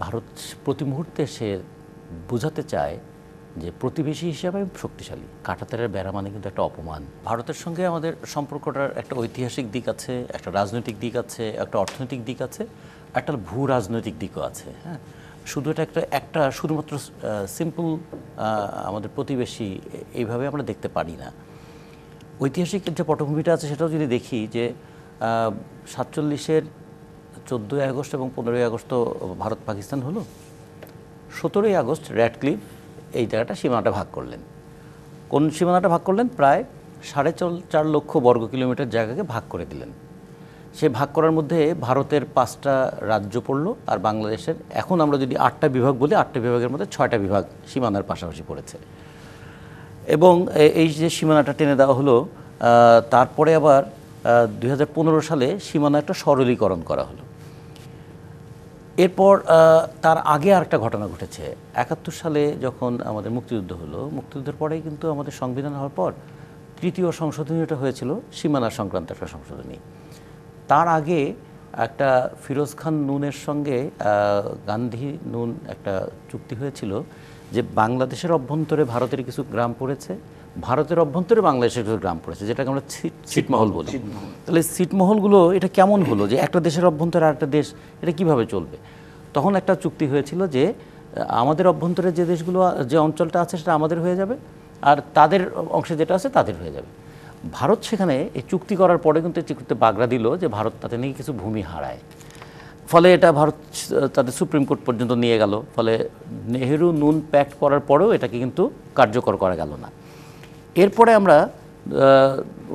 ভারত প্রতি মুহূর্তে সে বোঝাতে চায় যে প্রতিবেশী হিসাবে শক্তিশালী। কাঁটাতারের বেড়া মানে কিন্তু একটা অপমান। ভারতের সঙ্গে আমাদের সম্পর্কটার একটা ঐতিহাসিক দিক আছে, একটা রাজনৈতিক দিক আছে, একটা অর্থনৈতিক দিক আছে, একটা ভূ রাজনৈতিক দিকও আছে। হ্যাঁ, শুধু এটা একটা শুধুমাত্র সিম্পল আমাদের প্রতিবেশী এইভাবে আমরা দেখতে পারি না। ঐতিহাসিক যে পটভূমিটা আছে সেটাও যদি দেখি যে 47-এর 14ই আগস্ট এবং 15ই আগস্ট তো ভারত পাকিস্তান হলো। 17ই আগস্ট র্যাডক্লিফ এই জায়গাটা সীমানাটা ভাগ করলেন। কোন সীমানাটা ভাগ করলেন? প্রায় 4.5 লক্ষ বর্গ কিলোমিটার জায়গাকে ভাগ করে দিলেন। সে ভাগ করার মধ্যে ভারতের 5টা রাজ্য পড়লো আর বাংলাদেশের, এখন আমরা যদি 8টা বিভাগ বলি, 8টা বিভাগের মধ্যে 6টা বিভাগ সীমানার পাশাপাশি পড়েছে। এবং এই যে সীমানাটা টেনে দেওয়া হলো, তারপরে আবার 2015 সালে সীমানা একটা সরলীকরণ করা হলো। এরপর তার আগে আরেকটা ঘটনা ঘটেছে। 71 সালে যখন আমাদের মুক্তিযুদ্ধ হলো, মুক্তিযুদ্ধের পরেই কিন্তু আমাদের সংবিধান হওয়ার পর 3য় সংশোধনীটা হয়েছিল সীমানা সংক্রান্ত একটা সংশোধনী। তার আগে একটা ফিরোজ খান নুনের সঙ্গে গান্ধী নুন একটা চুক্তি হয়েছিল যে বাংলাদেশের অভ্যন্তরে ভারতের কিছু গ্রাম পড়েছে, ভারতের অভ্যন্তরে বাংলাদেশের কিছু গ্রাম পড়েছে, যেটাকে আমরা ছিটমহল বলি। তাহলে ছিটমহলগুলো এটা কেমন হলো যে একটা দেশের অভ্যন্তরে আরেকটা দেশ এটা কিভাবে চলবে? তখন একটা চুক্তি হয়েছিল যে আমাদের অভ্যন্তরে যে দেশগুলো, যে অঞ্চলটা আছে সেটা আমাদের হয়ে যাবে, আর তাদের অংশে যেটা আছে তাদের হয়ে যাবে। ভারত সেখানে এই চুক্তি করার পরে কিন্তু এই চুক্তিতে বাগড়া দিল যে ভারত তাতে নিয়ে কিছু ভূমি হারায়। ফলে এটা ভারত তাদের সুপ্রিম কোর্ট পর্যন্ত নিয়ে গেল। ফলে নেহেরু নুন প্যাক্ট করার পরেও এটাকে কিন্তু কার্যকর করা গেল না। এরপরে আমরা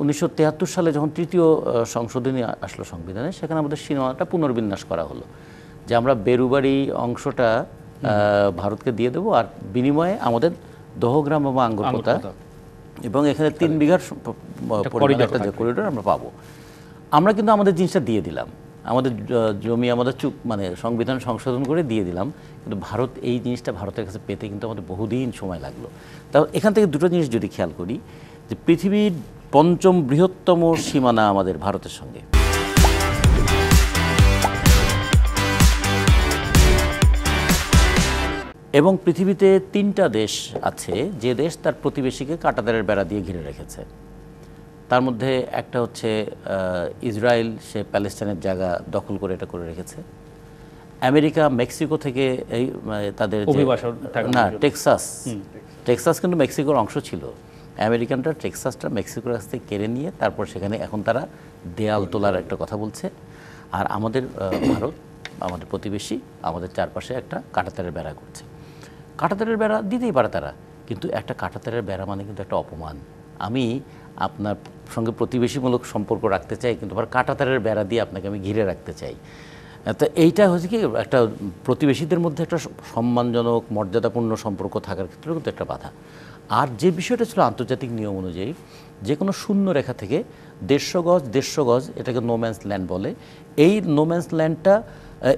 1973 সালে যখন 3য় সংশোধনী আসলো সংবিধানে, সেখানে আমাদের সীমানাটা পুনর্বিন্যাস করা হলো যে আমরা বেরুবাড়ি অংশটা ভারতকে দিয়ে দেবো, আর বিনিময়ে আমাদের দহগ্রাম এবং আঙ্গুরপোতা এবং এখানে 3 বিঘার একটা যে করিডোর আমরা পাবো। আমরা কিন্তু আমাদের জিনিসটা দিয়ে দিলাম, আমাদের জমি আমাদের মানে সংবিধান সংশোধন করে দিয়ে দিলাম, কিন্তু ভারত এই জিনিসটা ভারতের কাছে পেতে কিন্তু আমাদের বহুদিন সময় লাগলো। তাও এখান থেকে দুটো জিনিস যদি খেয়াল করি, যে পৃথিবীর 5ম বৃহত্তম সীমানা আমাদের ভারতের সঙ্গে, এবং পৃথিবীতে 3টা দেশ আছে যে দেশ তার প্রতিবেশীকে কাঁটাতারের বেড়া দিয়ে ঘিরে রেখেছে। তার মধ্যে একটা হচ্ছে ইসরায়েল, সে প্যালেস্টাইনের জায়গা দখল করে এটা করে রেখেছে। আমেরিকা মেক্সিকো থেকে এই তাদের না টেক্সাস কিন্তু মেক্সিকোর অংশ ছিল। আমেরিকানরা টেক্সাসটা মেক্সিকোর কাছ থেকে কেড়ে নিয়ে তারপর সেখানে এখন তারা দেয়াল তোলার একটা কথা বলছে। আর আমাদের ভারত, আমাদের প্রতিবেশী, আমাদের চারপাশে একটা কাঁটাতারের বেড়া করছে। কাঁটাতারের বেড়া দিতেই পারে তারা, কিন্তু একটা কাঁটাতারের বেড়া মানে কিন্তু একটা অপমান। আমি আপনার সঙ্গে প্রতিবেশীমূলক সম্পর্ক রাখতে চাই, কিন্তু আবার কাঁটাতারের বেড়া দিয়ে আপনাকে আমি ঘিরে রাখতে চাই। তো এইটা হচ্ছে কি, একটা প্রতিবেশীদের মধ্যে একটা সম্মানজনক মর্যাদাপূর্ণ সম্পর্ক থাকার ক্ষেত্রেও কিন্তু একটা বাধা। আর যে বিষয়টা ছিল আন্তর্জাতিক নিয়ম অনুযায়ী, যে কোনো শূন্য রেখা থেকে 150 গজ এটাকে নোম্যান্স ল্যান্ড বলে, এই নোম্যান্স ল্যান্ডটা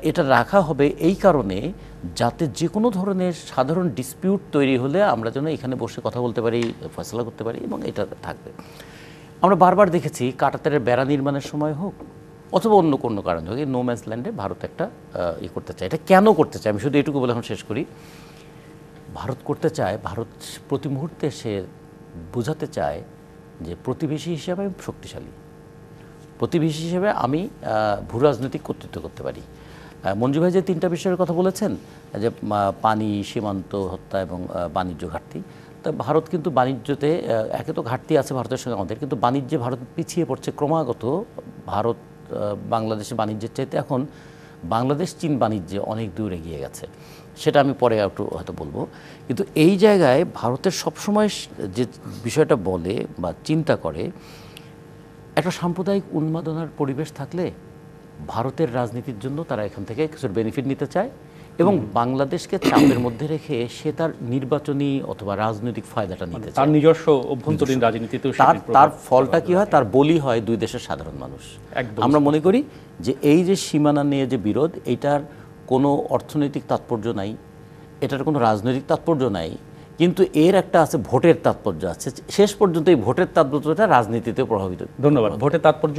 এটা রাখা হবে এই কারণে যাতে যে কোনো ধরনের সাধারণ ডিসপিউট তৈরি হলে আমরা যেন এখানে বসে কথা বলতে পারি, ফয়সালা করতে পারি, এবং এটা থাকবে। আমরা বারবার দেখেছি কাঁটাতারের বেড়া নির্মাণের সময় হোক অথবা অন্য কোনো কারণে হোক, এই নোম্যান্স ল্যান্ডে ভারত একটা করতে চায়। এটা কেন করতে চায় আমি শুধু এটুকু বলে এখন শেষ করি। ভারত করতে চায়, ভারত প্রতি মুহূর্তে সে বোঝাতে চায় যে প্রতিবেশী হিসেবে আমি শক্তিশালী, প্রতিবেশী হিসেবে আমি ভূ রাজনৈতিক কর্তৃত্ব করতে পারি। মঞ্জু ভাই যে 3টা বিষয়ের কথা বলেছেন, যে পানি, সীমান্ত হত্যা এবং বাণিজ্য ঘাটতি, তা ভারত কিন্তু বাণিজ্যতে একে তো ঘাটতি আছে ভারতের সঙ্গে আমাদের, কিন্তু বাণিজ্যে ভারত পিছিয়ে পড়ছে ক্রমাগত। ভারত বাংলাদেশের বাণিজ্যের চাইতে এখন বাংলাদেশ চীন বাণিজ্যে অনেক দূর এগিয়ে গেছে, সেটা আমি পরে একটু হয়তো বলবো। কিন্তু এই জায়গায় ভারতের সবসময় যে বিষয়টা বলে বা চিন্তা করে, একটা সাম্প্রদায়িক উন্মাদনার পরিবেশ থাকলে ভারতের রাজনীতির জন্য তারা এখান থেকে কিছু বেনিফিট নিতে চায়, এবং বাংলাদেশকে চাপের মধ্যে রেখে সে তার নির্বাচনী অথবা রাজনৈতিক ফায়দাটা নিতে চায়, তার নিজস্ব অভ্যন্তরীণ রাজনীতিতে। তার ফলটা কি হয়? তার বলি হয় দুই দেশের সাধারণ মানুষ। আমরা মনে করি যে এই যে সীমানা নিয়ে যে বিরোধ, এইটার কোনো অর্থনৈতিক তাৎপর্য নাই, এটার কোনো রাজনৈতিক তাৎপর্য নাই, কিন্তু এর একটা আছে ভোটের তাৎপর্য আছে। শেষ পর্যন্ত এই ভোটের তাৎপর্যটা রাজনীতিতে প্রভাবিত। ধন্যবাদ। ভোটের তাৎপর্য